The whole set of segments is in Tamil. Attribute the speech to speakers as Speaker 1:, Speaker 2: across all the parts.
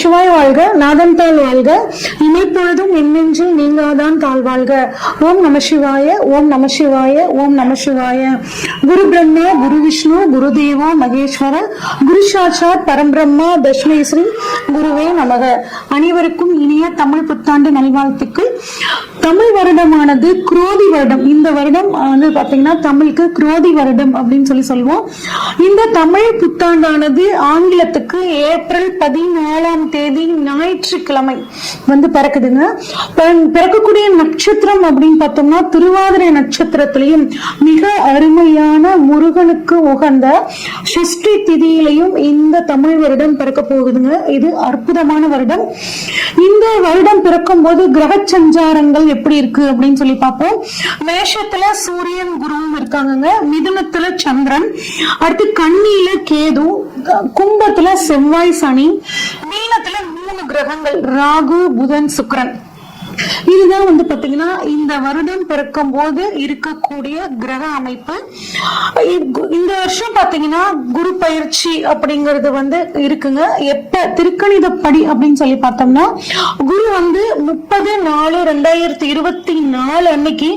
Speaker 1: சிவாய வாழ்க. நாதன் தாழ் வாழ்க. இமைப்பொழுதும் என்னென்றும் நீங்காதான் தாழ் வாழ்க. ஓம் நம சிவாய. ஓம் நம சிவாய. ஓம் நம சிவாய. குரு பிரம்மா குரு விஷ்ணு குரு தேவா மகேஸ்வர குரு சாட்சாத் பரம்பிரம்மா தஸ்மை ஸ்ரீ குருவே நமக. அனைவருக்கும் இனிய தமிழ் புத்தாண்டு நல்வாழ்த்துக்கள். தமிழ் வருடமானது குரோதி வருடம். இந்த வருடம் வந்து பாத்தீங்கன்னா தமிழுக்கு குரோதி வருடம் அப்படின்னு சொல்லுவோம். இந்த தமிழ் புத்தாண்டானது ஆங்கிலத்துக்கு ஏப்ரல் 14 ஞாயிற்றுக்கிழமை வந்து பிறக்குதுங்க. பிறக்கக்கூடிய நட்சத்திரம் அப்படின்னு பார்த்தோம்னா திருவாதிரை நட்சத்திரத்திலையும் மிக அருமையான முருகனுக்கு உகந்த சஷ்டி திதியிலையும் இந்த தமிழ் வருடம் பிறக்க போகுதுங்க. இது அற்புதமான வருடம். இந்த வருடம் பிறக்கும் போது கிரக சஞ்சாரங்கள் எப்படி இருக்கு அப்படின்னு சொல்லி பார்ப்போம். மேஷத்துல சூரியன் குருவும் இருக்காங்க, மிதுனத்துல சந்திரன், அடுத்து கன்னியில கேது, கும்பத்துல செவ்வாய் சனி, மீனத்துல 3 கிரகங்கள் ராகு புதன் சுக்கிரன். இதுதான் வந்து பாத்தீங்கன்னா இந்த வருடம் பிறக்கும் போது இருக்கக்கூடிய கிரக அமைப்பு. இந்த வருஷம் பாத்தீங்கன்னா குரு பயிற்சி அப்படிங்கிறது வந்து இருக்குங்க. எப்ப திருக்கணிதப்படி அப்படின்னு சொல்லி பார்த்தோம்னா குரு வந்து 30/4/2024 அன்னைக்கு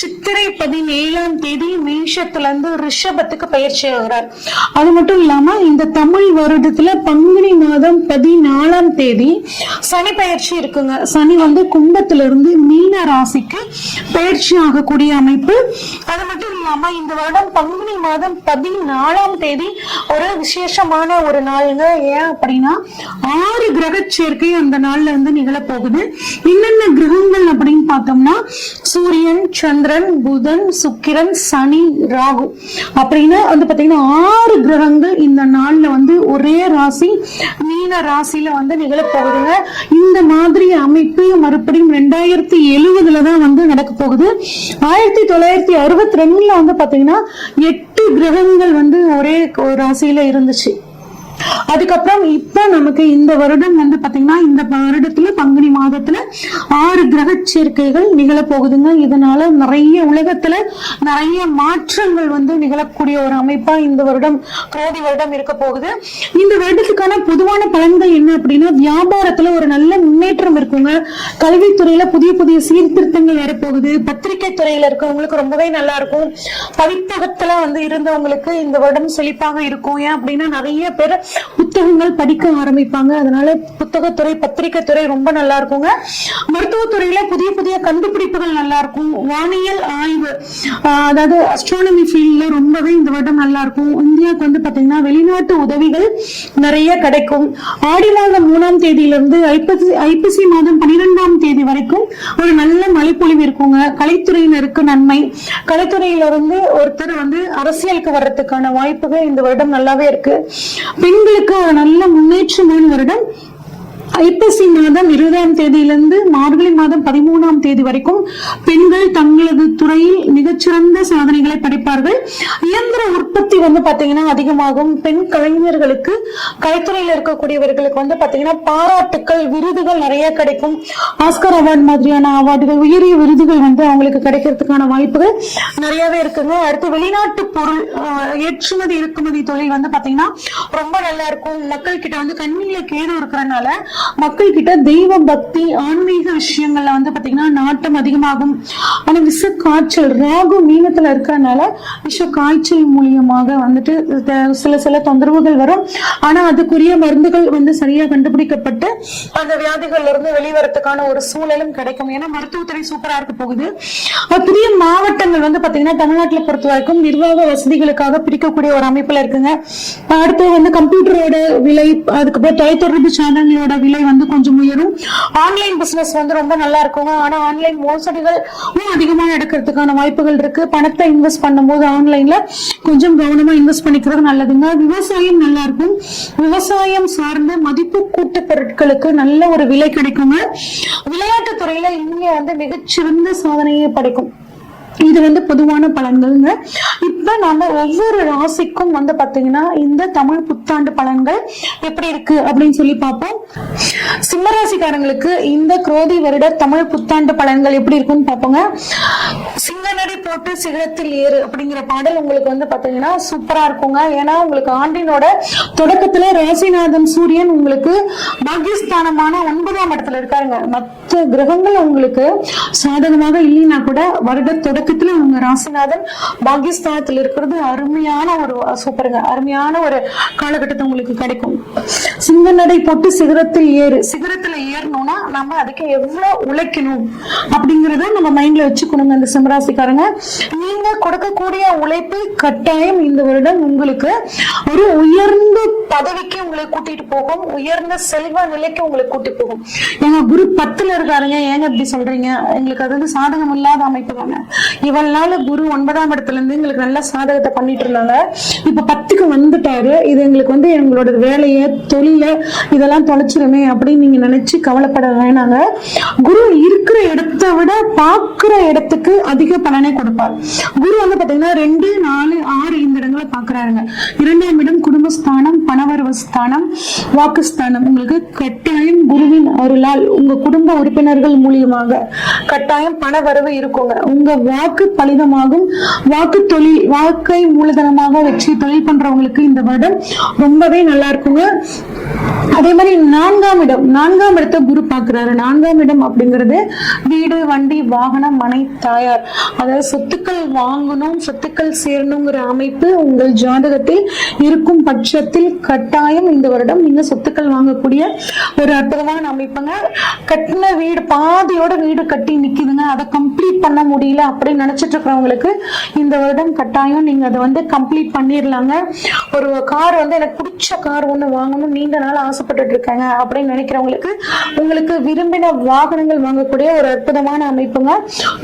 Speaker 1: சித்திரை 17 மேஷத்துல இருந்து ரிஷபத்துக்கு பயிற்சி ஆகிறார். அது மட்டும் இல்லாம இந்த தமிழ் வருடத்துல பங்குனி மாதம் 14 சனி பயிற்சி இருக்குங்க. சனி வந்து கும்பத்திலிருந்து மீன ராசிக்கு பயிற்சி ஆகக்கூடிய அமைப்பு. அது மட்டும் இல்லாம இந்த வருடம் பங்குனி மாதம் 14 ஒரு விசேஷமான ஒரு நாளுங்க. ஏன் அப்படின்னா 6 கிரக சேர்க்கை அந்த நாள்ல வந்து நிகழ போகுது. என்னென்ன கிரகங்கள் அப்படின்னு பார்த்தோம்னா சூரியன், சந்திரன், புதன், சுக்கிரன், சனி, ராகு அப்படின்னு வந்து பாத்தீங்கன்னா 6 கிரகங்கள் இந்த நாள்ல வந்து ஒரே ராசி மீன ராசியில வந்து நிகழ போகுதுங்க. இந்த மாதிரி அமைப்பு மறுபடியும் 2070 தான் வந்து நடக்க போகுது. 1962 வந்து பாத்தீங்கன்னா 8 கிரகங்கள் வந்து ஒரே ராசியில இருந்துச்சு. அதுக்கப்புறம் இப்ப நமக்கு இந்த வருடம் வந்து பாத்தீங்கன்னா இந்த வருடத்துல பங்குனி மாதத்துல 6 கிரக சேர்க்கைகள் நிகழ போகுதுங்க. இதனால நிறைய உலகத்துல நிறைய மாற்றங்கள் வந்து நிகழக்கூடிய ஒரு அமைப்பா இந்த வருடம் குரோதி வருடம் இருக்க போகுது. இந்த வருடத்துக்கான பொதுவான பலன்கள் என்ன அப்படின்னா வியாபாரத்துல ஒரு நல்ல முன்னேற்றம் இருக்குங்க. கல்வித்துறையில புதிய புதிய சீர்திருத்தங்கள் வரப்போகுது. பத்திரிகை துறையில இருக்கவங்களுக்கு ரொம்பவே நல்லா இருக்கும். பதிப்பகத்துல வந்து இருந்தவங்களுக்கு இந்த வருடம் செழிப்பாக இருக்கும். ஏன் அப்படின்னா நிறைய பேர் புத்தகங்கள் படிக்க ஆரம்பிப்பாங்க. அதனால புத்தகத்துறை பத்திரிகை துறை ரொம்ப நல்லா இருக்குங்க. மருத்துவத்துறையில புதிய புதிய கண்டுபிடிப்புகள் நல்லா இருக்கும். வானியல் ஆய்வு அதாவது அஸ்ட்ரானமி ஃபீல்ட்ல ரொம்பவே இந்த வருடம் நல்லா இருக்கும். இந்தியாவுக்கு வந்து பாத்தீங்கன்னா வெளிநாட்டு உதவிகள் நிறைய கிடைக்கும். ஆடி மாதம் 3ஆம் தேதியிலிருந்து ஐப்பசி மாதம் 12ஆம் தேதி வரைக்கும் ஒரு நல்ல மழைப்பொழிவு இருக்குங்க. கலைத்துறையினருக்கு நன்மை. கலைத்துறையிலிருந்து ஒருத்தர் வந்து அரசியலுக்கு வர்றதுக்கான வாய்ப்புகள் இந்த வருடம் நல்லாவே இருக்கு. பெண்களுக்கு ஒரு நல்ல முன்னேற்றமான வருடம். ஐப்பசி மாதம் 20ஆம் தேதியிலிருந்து மார்கழி மாதம் 13ஆம் தேதி வரைக்கும் பெண்கள் தங்களது துறையில் மிகச்சிறந்த சாதனைகளை படைப்பார்கள். இயந்திர உற்பத்தி வந்து பாத்தீங்கன்னா அதிகமாகும். பெண் கலைஞர்களுக்கு கலைத்துறையில் இருக்கக்கூடியவர்களுக்கு வந்து பாத்தீங்கன்னா பாராட்டுக்கள் விருதுகள் நிறைய கிடைக்கும். ஆஸ்கர் அவார்டு மாதிரியான அவார்டுகள் உயரிய விருதுகள் வந்து அவங்களுக்கு கிடைக்கிறதுக்கான வாய்ப்புகள் நிறையவே இருக்குங்க. அடுத்து வெளிநாட்டு பொருள் ஏற்றுமதி இறக்குமதி தொழில் வந்து பாத்தீங்கன்னா ரொம்ப நல்லா இருக்கும். மக்கள் கிட்ட வந்து கண்ணில கேடு இருக்கிறனால மக்கள் கிட்ட தெய்வ பக்தி ஆன்மீக விஷயங்கள்ல வந்து பாத்தீங்கன்னா நாட்டம் அதிகமாகும். ஆனா விஷ காய்ச்சல் ராகு மீனத்துல இருக்கிறதுனால விஷ காய்ச்சல் மூலியமாக வந்துட்டு சில தொந்தரவுகள் வரும். ஆனா அதுக்குரிய மருந்துகள் வந்து சரியா கண்டுபிடிக்கப்பட்டு அந்த வியாதிகள்ல இருந்து வெளிவரத்துக்கான ஒரு சூழலும் கிடைக்கும். ஏன்னா மருத்துவத்துறை சூப்பரா இருக்க போகுது. புதிய மாவட்டங்கள் வந்து பாத்தீங்கன்னா தமிழ்நாட்டில் பொறுத்த வரைக்கும் நிர்வாக வசதிகளுக்காக பிரிக்கக்கூடிய ஒரு அமைப்புல இருக்குங்க. அடுத்து வந்து கம்ப்யூட்டரோட விலை, அதுக்கப்புறம் தொலைத்தொடர்பு சேனல்களோட விலை வந்து கொஞ்சம் உயரும். ஆன்லைன் பிசினஸ் வந்து ரொம்ப நல்லா இருக்குங்க. ஆனா ஆன்லைன் மோசடிகள் அதிகமா நடக்கிறதுக்கான வாய்ப்புகள் இருக்கு. பணத்தை இன்வெஸ்ட் பண்ணும்போது ஆன்லைன்ல கொஞ்சம் கவனமா இன்வெஸ்ட் பண்ணிக்கிறது நல்லதுங்க. விவசாயம் நல்லா இருக்கும். விவசாயம் சார்ந்த மதிப்பு கூட்டு பொருட்களுக்கு நல்ல ஒரு விலை கிடைக்குங்க. விளையாட்டு துறையில இந்தியா வந்து மிகச்சிறந்த சாதனையை படைக்கும். இது வந்து பொதுவான பலன்கள்ங்க. இப்ப நம்ம ஒவ்வொரு ராசிக்கும் வந்து பாத்தீங்கன்னா இந்த தமிழ் புத்தாண்டு பலன்கள் எப்படி இருக்கு அப்படின்னு சொல்லி பார்ப்போம். சிம்மராசிக்காரங்களுக்கு இந்த குரோதி வருட தமிழ் புத்தாண்டு பலன்கள் எப்படி இருக்குன்னு பார்ப்போங்க. சிங்கநடை போட்டு சிகரத்தில் ஏறு அப்படிங்கிற பாடல் உங்களுக்கு வந்து பாத்தீங்கன்னா சூப்பரா இருக்குங்க. ஏன்னா உங்களுக்கு ஆண்டினோட தொடக்கத்துல ராசிநாதன் சூரியன் உங்களுக்கு பாகிஸ்தானமான 9ஆம் இடத்துல இருக்காருங்க. மற்ற கிரகங்கள் உங்களுக்கு சாதகமாக இல்லைன்னா கூட வருட தொடக்கத்துல உங்க ராசிநாதன் பாகிஸ்தானத்தில் இருக்கிறது அருமையான ஒரு சூப்பருங்க, அருமையான ஒரு காலகட்டத்தை உங்களுக்கு கிடைக்கும். சிங்கநடை போட்டு சிகரத்தில் ஏறு. சிகரத்துல ஏறணும்னா நம்ம அதுக்கு எவ்வளவு உழைக்கணும் அப்படிங்கறத நம்ம மைண்ட்ல வச்சுக்கணுங்க. இந்த சிம்மராசிக்காரங்க, நீங்க கொடுக்கக்கூடிய உழைப்பு கட்டாயம் இந்த வருடம் உங்களுக்கு ஒரு உயர்ந்த பதவிக்கு உங்களை கூட்டிட்டு போகும், உயர்ந்த செல்வ நிலைக்கு உங்களை கூட்டி போகும். எங்க குரு 10ல இருக்காருங்க, ஏங்க இப்படி சொல்றீங்க? எங்களுக்கு அது வந்து சாதகம் இல்லாத அமைப்பு தாங்க. இவ்வளவு நாள் குரு 9ஆம் இடத்துல இருந்து எங்களுக்கு நல்ல சாதகத்தை பண்ணிட்டு இருந்தாங்க. இப்ப 10க்கு வந்துட்டாரு. இது எங்களுக்கு வந்து எங்களோட வேலைய தொழில இதெல்லாம் தொலைச்சிருமே அப்படின்னு நீங்க நினைச்சு கவலைப்பட வேணாங்க. குரு இருக்கிற இடத்தை விட பாக்குற இடத்துக்கு அதிக பலனை கொடுப்பார். குரு வந்து பாத்தீங்கன்னா 2, 4, 6 இந்த இடங்களை பாக்குறாருங்க. 2ஆம் இடம் குடும்பஸ்தானம், பணவரவு ஸ்தானம், வாக்குஸ்தானம். உங்களுக்கு கட்டாயம் குருவின் அருளால் உங்க குடும்ப உறுப்பினர்கள் மூலியமாக கட்டாயம் பணவரவு இருக்குங்க. உங்க வாக்கு பலிதமாகும். வாக்கு தொழில், வாக்கை மூலதனமாக வச்சு தொழில் பண்றவங்களுக்கு இந்த வருடம் ரொம்பவே நல்லா இருக்குங்க. அதே மாதிரி 4ஆம் இடம், 4ஆம் இடத்தை குரு பாக்குறாரு. 4ஆம் இடம் அப்படிங்கிறது வீடு, வண்டி, வாகனம், மனை, தாயார், அதாவது சொத்துக்கள் வாங்கணும், சொத்துக்கள் சேரணுங்கிற அமைப்பு உங்கள் ஜாதகத்தில் இருக்கும் பட்சத்தில் கட்டாயம் இந்த வருடம் நீங்க சொத்துக்கள் வாங்கக்கூடிய ஒரு அற்புதமான அமைப்புங்க. கட்டின வீடு பாதியோட வீடு கட்டி நிக்குதுங்க, அதை கம்ப்ளீட் பண்ண முடியல அப்படின்னு நினைச்சிட்டு இருக்கிறவங்களுக்கு இந்த வருடம் கட்டாயம் நீங்க அதை வந்து கம்ப்ளீட் பண்ணிடலாங்க. ஒரு கார் வந்து எனக்கு பிடிச்ச கார் ஒண்ணு வாங்கணும், நீண்ட நாள் ஆசைப்பட்டு இருக்காங்க அப்படின்னு நினைக்கிறவங்களுக்கு உங்களுக்கு விரும்பின வாகனங்கள் வாங்கக்கூடிய ஒரு அற்புதமான அமைப்புங்க.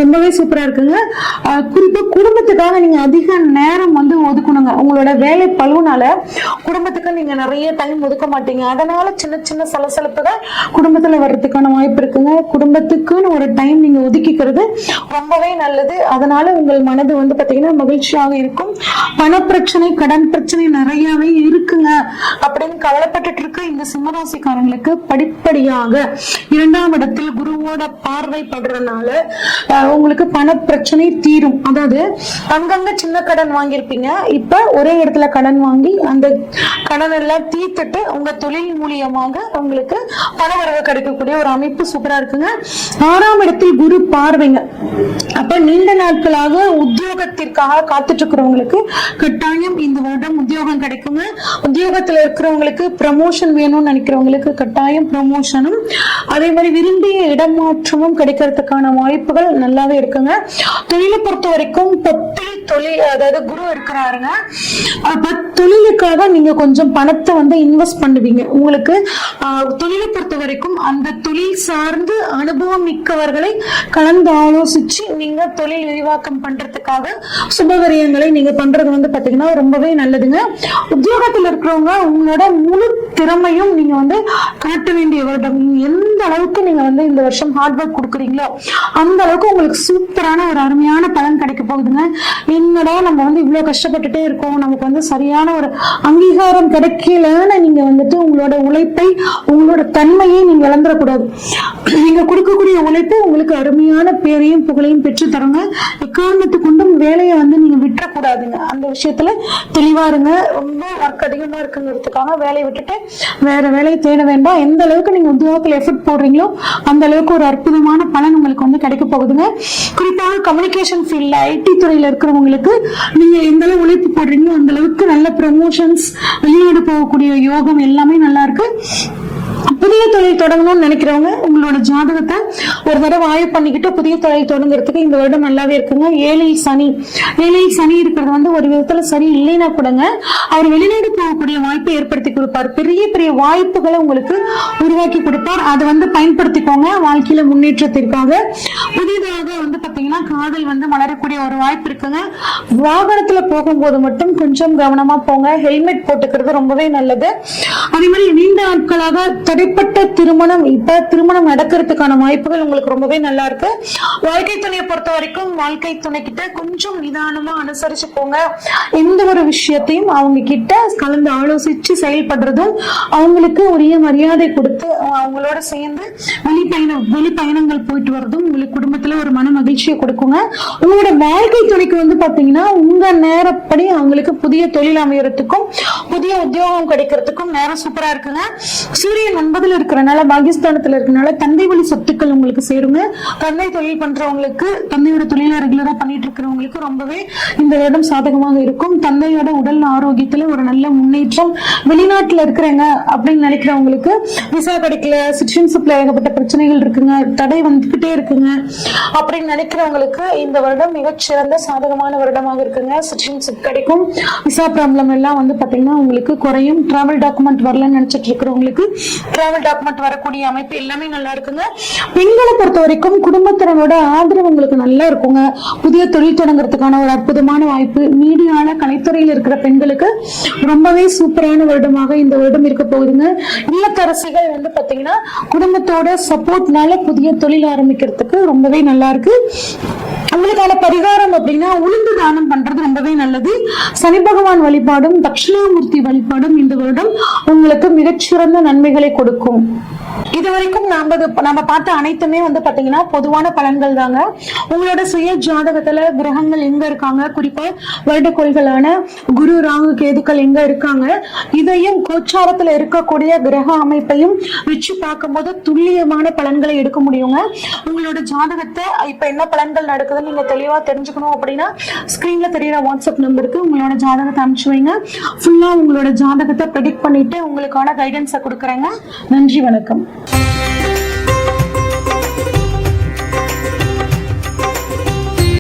Speaker 1: ரொம்பவே சூப்பரா இருக்குங்க. குறிப்பா குடும்பத்துக்காக நீங்க அதிக நேரம் வந்து ஒதுக்கணுங்க. உங்களோட வேலை பழுவுனால குடும்பத்துக்கு நீங்க நிறைய டைம் ஒதுக்க மாட்டீங்க. அதனால சின்ன சின்ன சலசலப்புகள் குடும்பத்துல வர்றதுக்கான வாய்ப்பு இருக்குங்க. குடும்பத்துக்குன்னு ஒரு டைம் நீங்க ஒதுக்கிக்கிறது ரொம்பவே நல்லது. அதனால உங்கள் மனது வந்து பாத்தீங்கன்னா மகிழ்ச்சியாக இருக்கும். பண பிரச்சனை, கடன் பிரச்சனை நிறையவே இருக்குங்க அப்படின்னு கவலைப்பட்டு இருக்க இந்த சிம்மராசிக்காரங்களுக்கு படிப்படியாக 2ஆம் இடத்தில் குருவோட பார்வை படுறதுனால உங்களுக்கு பண பிரச்சனை தீரும். அதாவது அங்கங்க சின்ன கடன் வாங்கியிருப்பீங்க, இப்ப ஒரே இடத்துல கடன் வாங்கி அந்த கடன் எல்லாம் தீர்த்துட்டு உங்க தொழில் மூலியமாக உங்களுக்கு பண வரவு கிடைக்கக்கூடிய ஒரு அமைப்பு சூப்பரா இருக்குங்க. 6ஆம் இடத்தில் குரு பார்வைங்க. அப்ப நீண்ட நாட்களாக உத்தியோகத்திற்காக காத்துட்டு இருக்கிறவங்களுக்கு கட்டாயம் இந்த வருடம் உத்தியோகம் கிடைக்குங்க. உத்தியோகத்துல இருக்கிறவங்களுக்கு ப்ரமோஷன் வேணும்னு நினைக்கிறவங்களுக்கு கட்டாயம் ப்ரமோஷனும், அதே மாதிரி விரும்பிய இடமாற்றமும் கிடைக்கிறதுக்கான வாய்ப்புகள் நல்லாவே இருக்குங்க. தொழிலை பொறுத்த வரைக்கும் 10 தொழில், அதாவது குரு இருக்கிறாருங்க. தொழிலுக்காக நீங்க கொஞ்சம் பணத்தை வந்து இன்வெஸ்ட் பண்ணுவீங்க. உங்களுக்கு தொழிலை பொறுத்த வரைக்கும் அந்த தொழில் சார்ந்து அனுபவம் மிக்கவர்களை கலந்து ஆலோசிச்சு நீங்க தொழில் விரிவாக்கம் பண்றதுக்காக சுபகாரியங்களை நீங்க பண்றது வந்து பாத்தீங்கன்னா ரொம்பவே நல்லதுங்க. உத்தியோகத்தில் இருக்கிறவங்க உங்களோட முழு திறமையும் நீங்க வந்து காட்ட வேண்டிய வருடம். எந்த அளவுக்கு நீங்க வந்து இந்த வருஷம் ஹார்ட் ஒர்க் கொடுக்குறீங்களோ அந்த அளவுக்கு உங்களுக்கு சூப்பரான ஒரு அருமையான பலன் கிடைக்க போகுதுங்க. என்னடா நம்ம வந்து இவ்வளவு கஷ்டப்பட்டுட்டே இருக்கோம், நமக்கு வந்து சரியான ஒரு அங்கீகாரம் கிடைக்கலன்னு நீங்க வந்துட்டு உங்களோட உழைப்பை, உங்களோட தன்மையை நீங்க இழந்துடக்கூடாது. நீங்க கொடுக்கக்கூடிய உழைப்பு உங்களுக்கு அருமையான பேரையும் புகழையும் பெற்று தருங்க. எக்காரணத்து கொண்டும் வேலையை வந்து நீங்க விட்டுறக்கூடாதுங்க. அந்த விஷயத்துல தெளிவா இருங்க. ரொம்ப ஒர்க் அதிகமா இருக்குங்கிறதுக்காக வேலையை விட்டுட்டு வேற வேலையை தேட வேண்டாம். எந்த அளவுக்கு நீங்க உத்தியோகத்துல எஃபர்ட் போடுறீங்களோ அந்த அளவுக்கு ஒரு அற்புதமான பலன் உங்களுக்கு வந்து கிடைக்க போகுதுங்க. குறிப்பாக கம்யூனிகேஷன் ஃபீல்ட்ல, ஐடி துறையில இருக்கிறவங்களுக்கு நீங்க எந்த அளவு உழைப்பு போடுறீங்களோ அந்த அளவுக்கு நல்ல ப்ரமோஷன்ஸ், வெளிநாடு போகக்கூடிய யோகம் எல்லாமே நல்லா இருக்கு. புதிய தொழில் தொடங்கணும்னு நினைக்கிறவங்க உங்களோட ஜாதகத்தை ஒரு தடவை ஆய்வு பண்ணிக்கிட்டு புதிய தொழில் தொடங்குறதுக்கு இந்த வருடம் நல்லாவே இருக்குங்க. 7ல் சனி, 7ல் சனி இருக்கிறது வந்து ஒரு விதத்துல சரி இல்லைன்னா கூடங்க அவர் வெளிநாடு போகக்கூடிய வாய்ப்பை ஏற்படுத்தி கொடுப்பார். பெரிய பெரிய வாய்ப்புகளை உங்களுக்கு உருவாக்கி கொடுப்பார். அதை வந்து பயன்படுத்திக்கோங்க வாழ்க்கையில முன்னேற்றத்திற்காக. புதிதாக வந்து பாத்தீங்கன்னா பாத்தீங்கன்னா காதல் வந்து மலரக்கூடிய ஒரு வாய்ப்பு இருக்குங்க. வாகனத்துல போகும்போது மட்டும் கொஞ்சம் கவனமா போங்க. ஹெல்மெட் போட்டுக்கிறது ரொம்பவே நல்லது. அதே மாதிரி நீண்ட நாட்களாக தடைப்பட்ட திருமணம் இப்ப திருமணம் நடக்கிறதுக்கான வாய்ப்புகள் உங்களுக்கு ரொம்பவே நல்லா இருக்கு. வாழ்க்கை துணையை பொறுத்த வரைக்கும் வாழ்க்கை துணை கிட்ட கொஞ்சம் நிதானமா அனுசரிச்சு போங்க. எந்த ஒரு விஷயத்தையும் அவங்க கிட்ட கலந்து ஆலோசிச்சு செயல்படுறதும், அவங்களுக்கு உரிய மரியாதை கொடுத்து அவங்களோட சேர்ந்து வெளிப்பயணங்கள் போயிட்டு வர்றதும் உங்களுக்கு குடும்பத்துல ஒரு மன மகிழ்ச்சியை கொடுக்குங்க. உங்களோட வாழ்க்கை துணைக்கு வந்து பாத்தீங்கன்னா உங்க நேரப்படி அவங்களுக்கு புதிய தொழில் அமையறதுக்கும் புதிய உத்தியோகம் கிடைக்கிறதுக்கும் நேரம் சூப்பரா இருக்குங்க. சூரியன் 9ல இருக்கிறனால பாகிஸ்தானத்துல இருக்கனால தந்தை வழி சொத்துக்கள் உங்களுக்கு சேருங்க. தந்தை தொழில் பண்றவங்களுக்கு, தந்தையோட தொழில ரெகுலரா பண்ணிட்டு இருக்கிறவங்களுக்கு ரொம்பவே இந்த வருடம் சாதகமாக இருக்கும். தந்தையோட உடல் ஆரோக்கியத்துல ஒரு நல்ல முன்னேற்றம். வெளிநாட்டுல இருக்கிறேங்க அப்படின்னு நினைக்கிறவங்களுக்கு விசா கிடைக்கல, சிட்டிசன்ஷிப்ல ஏகப்பட்ட பிரச்சனைகள் இருக்குங்க, தடை வந்துகிட்டே இருக்குங்க அப்படின்னு நினைக்கிறவங்களுக்கு இந்த வருடம் மிகச்சிறந்த சாதகமான வருடமாக இருக்குங்க. சிட்டிசன்ஷிப் கிடைக்கும். விசா ப்ராப்ளம் எல்லாம் வந்து பாத்தீங்கன்னா உங்களுக்கு குறையும். டிராவல் டாக்குமெண்ட் வரலன்னு நினைச்சிட்டு இருக்கிறவங்களுக்கு டிராவல் டாக்குமெண்ட் வரக்கூடிய அமைப்பு எல்லாமே நல்லா இருக்குங்க. பெண்களை பொறுத்த வரைக்கும் குடும்பத்தினரோட ஆதரவு உங்களுக்கு நல்லா இருக்குங்க. புதிய தொழில் தொடங்குறதுக்கான ஒரு அற்புதமான வாய்ப்பு. மீடியால கலைத்துறையில் இருக்கிற பெண்களுக்கு ரொம்பவே சூப்பரான வருடமாக இந்த வருடம் இருக்க போகுதுங்க. இல்லத்தரசிகள் வந்து பாத்தீங்கன்னா குடும்பத்தோட சப்போர்ட்னால புதிய தொழில் ஆரம்பிக்கிறதுக்கு ரொம்பவே நல்லா இருக்கு. உங்களுக்கான பரிகாரம் அப்படின்னா உளுந்து தானம் பண்றது ரொம்பவே நல்லது. சனி பகவான் வழிபாடும் தட்சிணாமூர்த்தி வழிபாடும் இந்த வருடம் உங்களுக்கு மிகச்சிறந்த நன்மைகளை கொடுக்கும். இதுவரைக்கும் நம்ம பார்த்த அனைத்துமே வந்து பாத்தீங்கன்னா பொதுவான பலன்கள் தாங்க. உங்களோட சுய ஜாதகத்துல கிரகங்கள் எங்க இருக்காங்க, குறிப்பா வருடக்கோள்களான குரு ராகு கேதுக்கள் எங்க இருக்காங்க, இதையும் கோச்சாரத்துல இருக்கக்கூடிய கிரக அமைப்பையும் வச்சு பார்க்கும்போது துல்லியமான பலன்களை எடுக்க முடியுங்க. உங்களோட ஜாதகத்தை இப்ப என்ன பலன்கள் நடக்குதுன்னு நீங்க தெளிவா தெரிஞ்சுக்கணும் அப்படின்னா ஸ்கிரீன்ல தெரியற வாட்ஸ்அப் நம்பருக்கு உங்களோட ஜாதகத்தை அனுப்பிச்சு வைங்க. ஃபுல்லா உங்களோட ஜாதகத்தை ப்ரெடிக்ட் பண்ணிட்டு உங்களுக்கான கைடன்ஸை கொடுக்குறேங்க. நன்றி, வணக்கம்.